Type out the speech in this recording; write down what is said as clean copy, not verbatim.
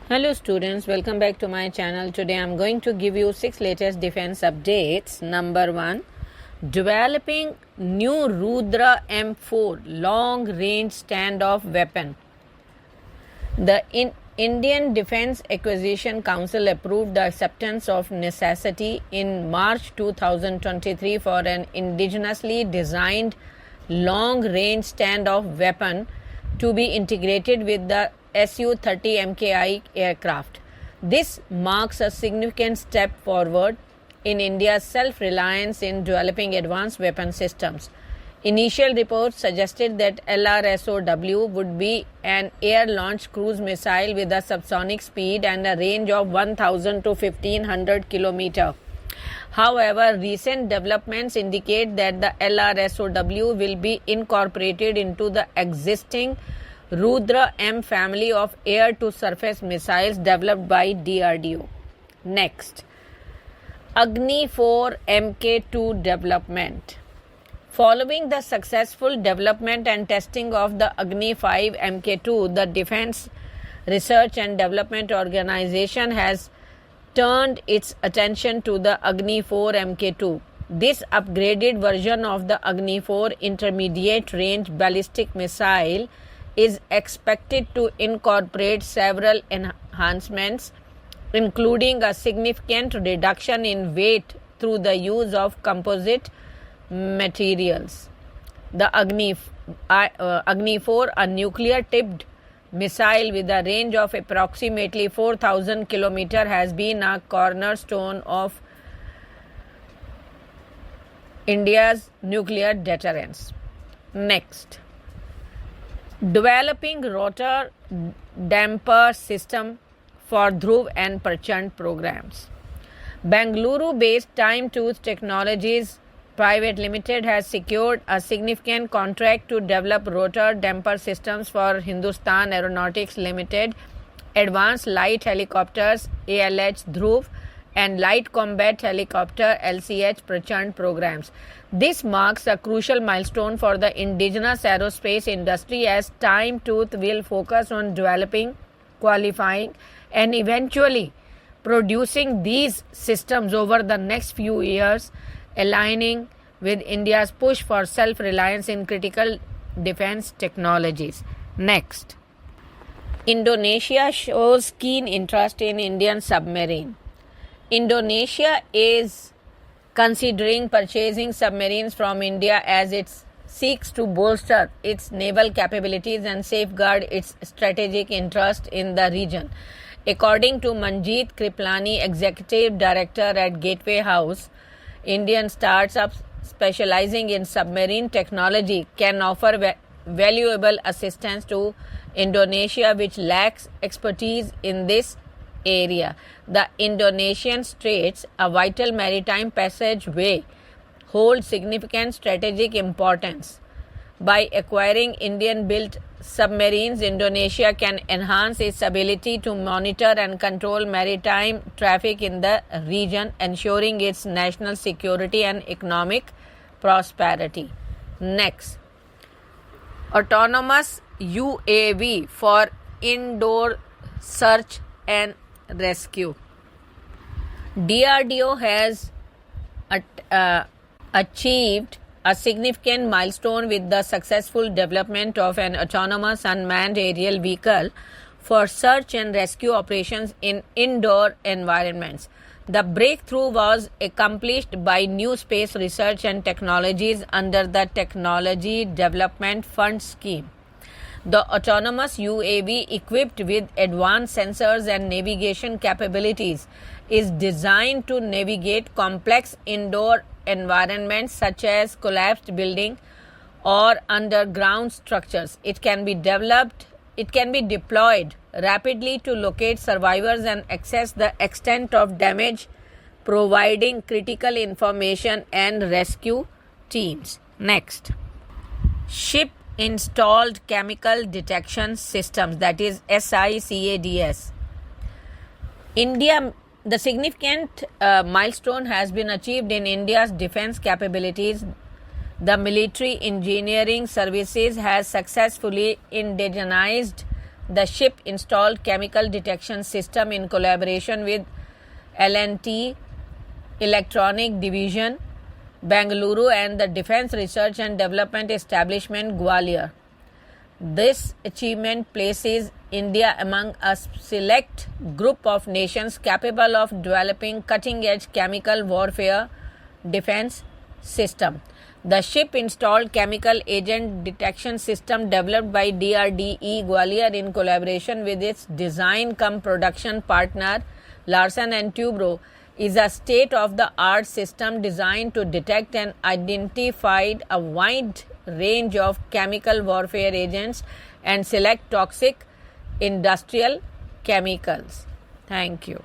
Hello students, welcome back to my channel. Today I am going to give you 6 latest defense updates. Number 1, developing new Rudra M4 long range standoff weapon. The Indian Defense Acquisition Council approved the acceptance of necessity in March 2023 for an indigenously designed long range standoff weapon to be integrated with the Su-30 MKI aircraft. This marks a significant step forward in India's self-reliance in developing advanced weapon systems. Initial reports suggested that LRSOW would be an air-launched cruise missile with a subsonic speed and a range of 1,000 to 1,500 km. However, recent developments indicate that the LRSOW will be incorporated into the existing Rudra M family of air-to-surface missiles developed by DRDO. Next, Agni 4 Mk2 development. Following the successful development and testing of the Agni 5 Mk2, the Defense Research and Development Organization has turned its attention to the Agni 4 Mk2. This upgraded version of the Agni 4 intermediate range ballistic missile is expected to incorporate several enhancements, including a significant reduction in weight through the use of composite materials. The Agni 4, a nuclear-tipped missile with a range of approximately 4,000 km, has been a cornerstone of India's nuclear deterrence. Next, developing rotor damper system for Dhruv and Prachand programs. Bengaluru-based Time Tooth Technologies Private Limited has secured a significant contract to develop rotor damper systems for Hindustan Aeronautics Limited, Advanced Light Helicopters ALH Dhruv, and Light Combat Helicopter LCH Prachand programs. This marks a crucial milestone for the indigenous aerospace industry, as Time Tooth will focus on developing, qualifying, and eventually producing these systems over the next few years, aligning with India's push for self-reliance in critical defense technologies. Next, Indonesia shows keen interest in Indian submarine. Indonesia is considering purchasing submarines from India as it seeks to bolster its naval capabilities and safeguard its strategic interest in the region. According to Manjeet Kriplani, Executive Director at Gateway House, Indian startups specializing in submarine technology can offer valuable assistance to Indonesia, which lacks expertise in this area. The Indonesian Straits, a vital maritime passageway, hold significant strategic importance. By acquiring Indian-built submarines, Indonesia can enhance its ability to monitor and control maritime traffic in the region, ensuring its national security and economic prosperity. Next, autonomous UAV for indoor search and rescue. DRDO has achieved a significant milestone with the successful development of an autonomous unmanned aerial vehicle for search and rescue operations in indoor environments. The breakthrough was accomplished by New Space Research and Technologies under the Technology Development Fund scheme. The autonomous UAV, equipped with advanced sensors and navigation capabilities, is designed to navigate complex indoor environments such as collapsed buildings or underground structures. It can be deployed rapidly to locate survivors and assess the extent of damage, providing critical information and rescue teams. Next, ship installed chemical detection systems, that is SICADS. The significant milestone has been achieved in India's defense capabilities. The Military Engineering Services has successfully indigenized The ship installed chemical detection system in collaboration with L&T Electronic Division, Bengaluru, and the Defence Research and Development Establishment, Gwalior. This achievement places India among a select group of nations capable of developing cutting-edge chemical warfare defense system. The ship-installed chemical agent detection system developed by DRDE Gwalior in collaboration with its design-cum-production partner Larsen & Toubro is a state-of-the-art system designed to detect and identify a wide range of chemical warfare agents and select toxic industrial chemicals. Thank you.